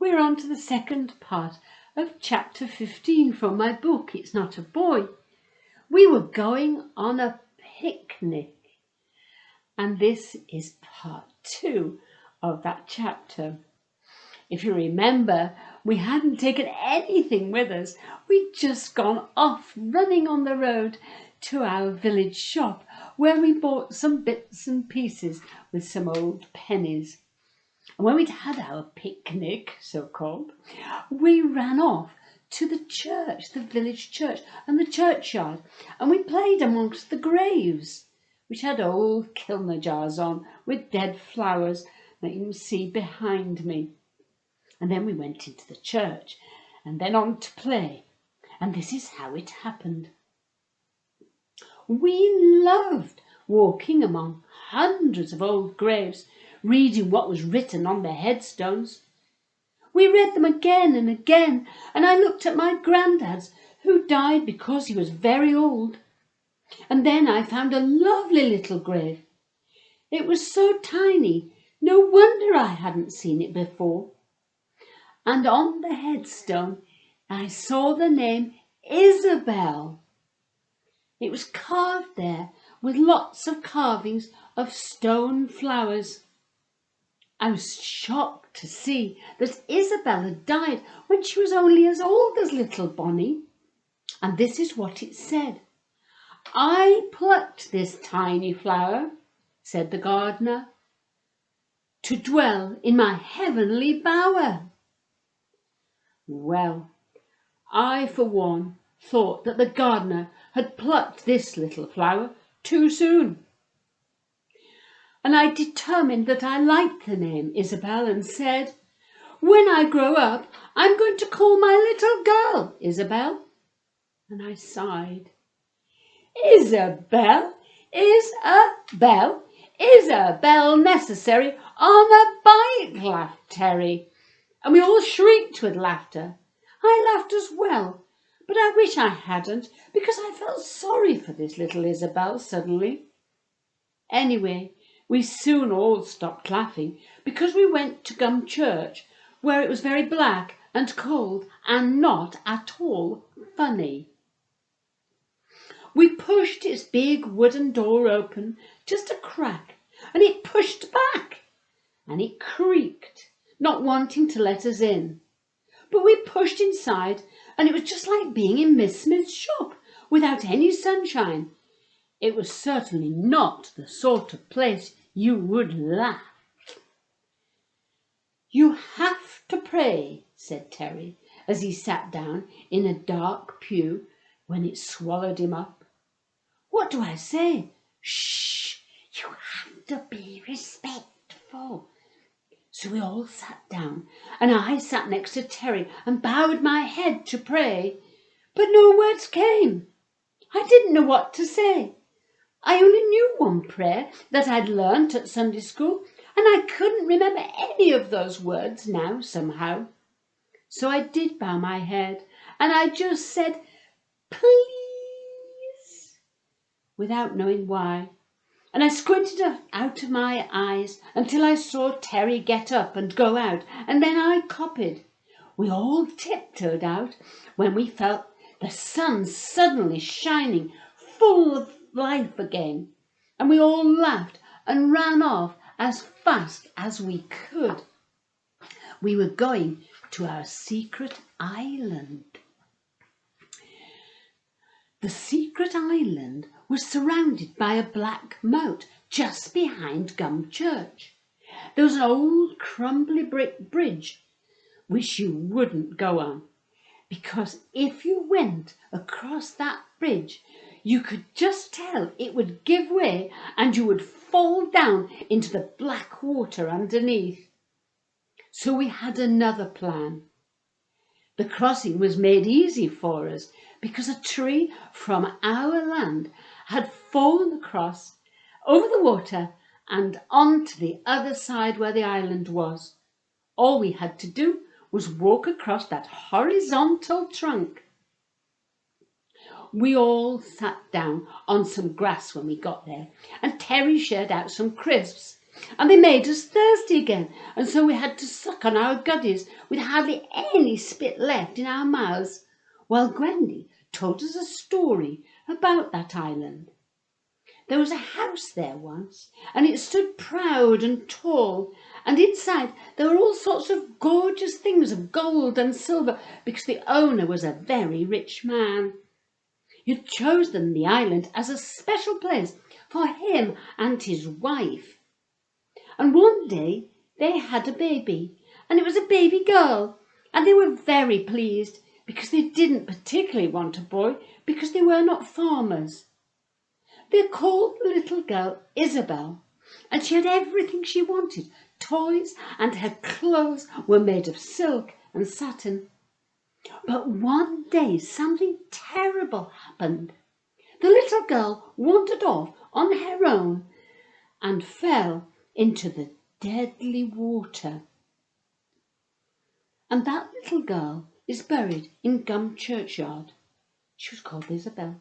We're on to the second part of chapter 15 from my book, It's Not a Boy. We were going on a picnic, and this is part 2 of that chapter. If you remember, we hadn't taken anything with us. We'd just gone off running on the road to our village shop, where we bought some bits and pieces with some old pennies. And when we'd had our picnic, so-called, we ran off to the church, the village church and the churchyard, and we played amongst the graves, which had old kilner jars on with dead flowers that you can see behind me. And then we went into the church and then on to play. And this is how it happened. We loved walking among hundreds of old graves, reading what was written on their headstones. We read them again and again, and I looked at my granddad's, who died because he was very old. And then I found a lovely little grave. It was so tiny, no wonder I hadn't seen it before. And on the headstone I saw the name Isabel. It was carved there with lots of carvings of stone flowers. I was shocked to see that Isabel had died when she was only as old as little Bonnie. And this is what it said. "I plucked this tiny flower," said the gardener, "to dwell in my heavenly bower." Well, I for one thought that the gardener had plucked this little flower too soon. And I determined that I liked the name Isabel and said, "When I grow up, I'm going to call my little girl Isabel." And I sighed. "Isabel, Isabel, Isabel necessary on a bike," laughed Terry. And we all shrieked with laughter. I laughed as well, but I wish I hadn't, because I felt sorry for this little Isabel suddenly. Anyway, we soon all stopped laughing because we went to Gum Church, where it was very black and cold and not at all funny. We pushed its big wooden door open, just a crack, and it pushed back, and it creaked, not wanting to let us in. But we pushed inside, and it was just like being in Miss Smith's shop, without any sunshine. It was certainly not the sort of place you would laugh. "You have to pray," said Terry, as he sat down in a dark pew when it swallowed him up. "What do I say?" "Shh! You have to be respectful." So we all sat down, and I sat next to Terry and bowed my head to pray. But no words came. I didn't know what to say. I only knew one prayer that I'd learnt at Sunday school, and I couldn't remember any of those words now somehow. So I did bow my head, and I just said, "Please," without knowing why. And I squinted out of my eyes until I saw Terry get up and go out, and then I copied. We all tiptoed out when we felt the sun suddenly shining full of life again, and we all laughed and ran off as fast as we could. We were going to our secret island. The secret island was surrounded by a black moat just behind Gum Church. There was an old crumbly brick bridge which you wouldn't go on, because if you went across that bridge you could just tell it would give way and you would fall down into the black water underneath. So we had another plan. The crossing was made easy for us because a tree from our land had fallen across over the water and onto the other side where the island was. All we had to do was walk across that horizontal trunk. We all sat down on some grass when we got there, and Terry shared out some crisps, And they made us thirsty again, and so we had to suck on our guddies with hardly any spit left in our mouths, while Gwendy told us a story about that island. There was a house there once, and it stood proud and tall, and inside there were all sorts of gorgeous things of gold and silver, because the owner was a very rich man. He'd chosen the island as a special place for him and his wife. And one day they had a baby, and it was a baby girl, and they were very pleased, because they didn't particularly want a boy, because they were not farmers. They called the little girl Isabel, and she had everything she wanted, toys, and her clothes were made of silk and satin. But one day something terrible happened. The little girl wandered off on her own and fell into the deadly water. And that little girl is buried in Gum Churchyard. She was called Isabel.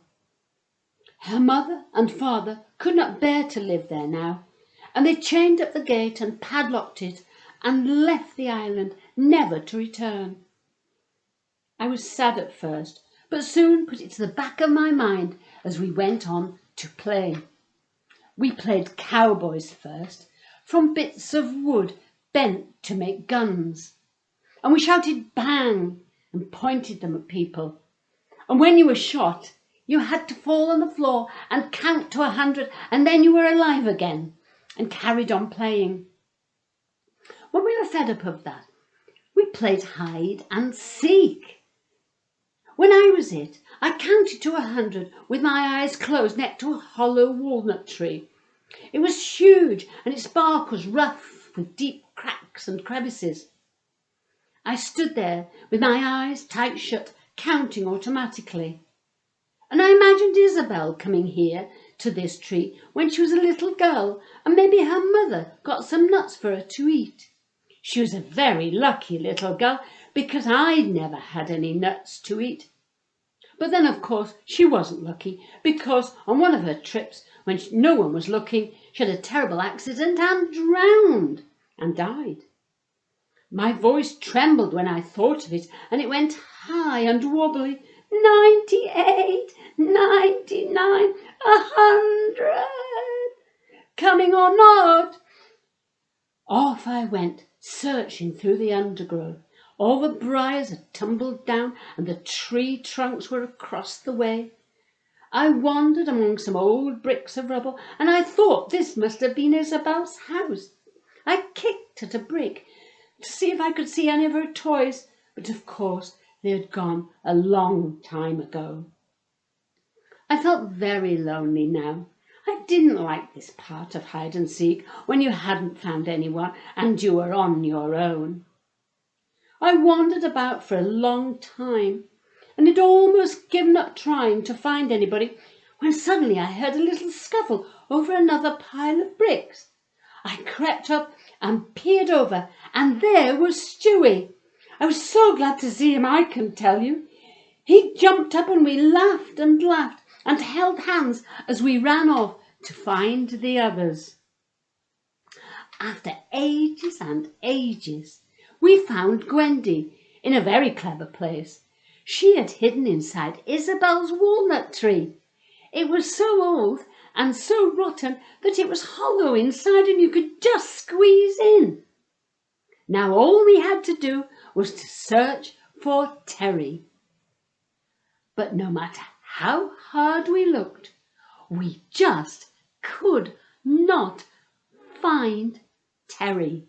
Her mother and father could not bear to live there now, and they chained up the gate and padlocked it and left the island, never to return. I was sad at first, but soon put it to the back of my mind as we went on to play. We played cowboys first, from bits of wood bent to make guns, and we shouted bang and pointed them at people. And when you were shot, you had to fall on the floor and count to 100, and then you were alive again and carried on playing. When we were fed up of that, we played hide and seek. When I was it, I counted to 100 with my eyes closed next to a hollow walnut tree. It was huge, and its bark was rough with deep cracks and crevices. I stood there with my eyes tight shut, counting automatically. And I imagined Isabel coming here to this tree when she was a little girl, and maybe her mother got some nuts for her to eat. She was a very lucky little girl, because I'd never had any nuts to eat. But then, of course, she wasn't lucky, because on one of her trips, when no one was looking, she had a terrible accident and drowned and died. My voice trembled when I thought of it, and it went high and wobbly. 98, 99, 100, coming or not. Off I went, searching through the undergrowth. All the briars had tumbled down, and the tree trunks were across the way. I wandered among some old bricks of rubble, and I thought this must have been Isabel's house. I kicked at a brick to see if I could see any of her toys, but of course they had gone a long time ago. I felt very lonely now. I didn't like this part of hide and seek when you hadn't found anyone and you were on your own. I wandered about for a long time and had almost given up trying to find anybody when suddenly I heard a little scuffle over another pile of bricks. I crept up and peered over, and there was Stewie. I was so glad to see him, I can tell you. He jumped up and we laughed and laughed and held hands as we ran off to find the others. After ages and ages, we found Gwendy in a very clever place. She had hidden inside Isabel's walnut tree. It was so old and so rotten that it was hollow inside and you could just squeeze in. Now all we had to do was to search for Terry. But no matter how hard we looked, we just could not find Terry.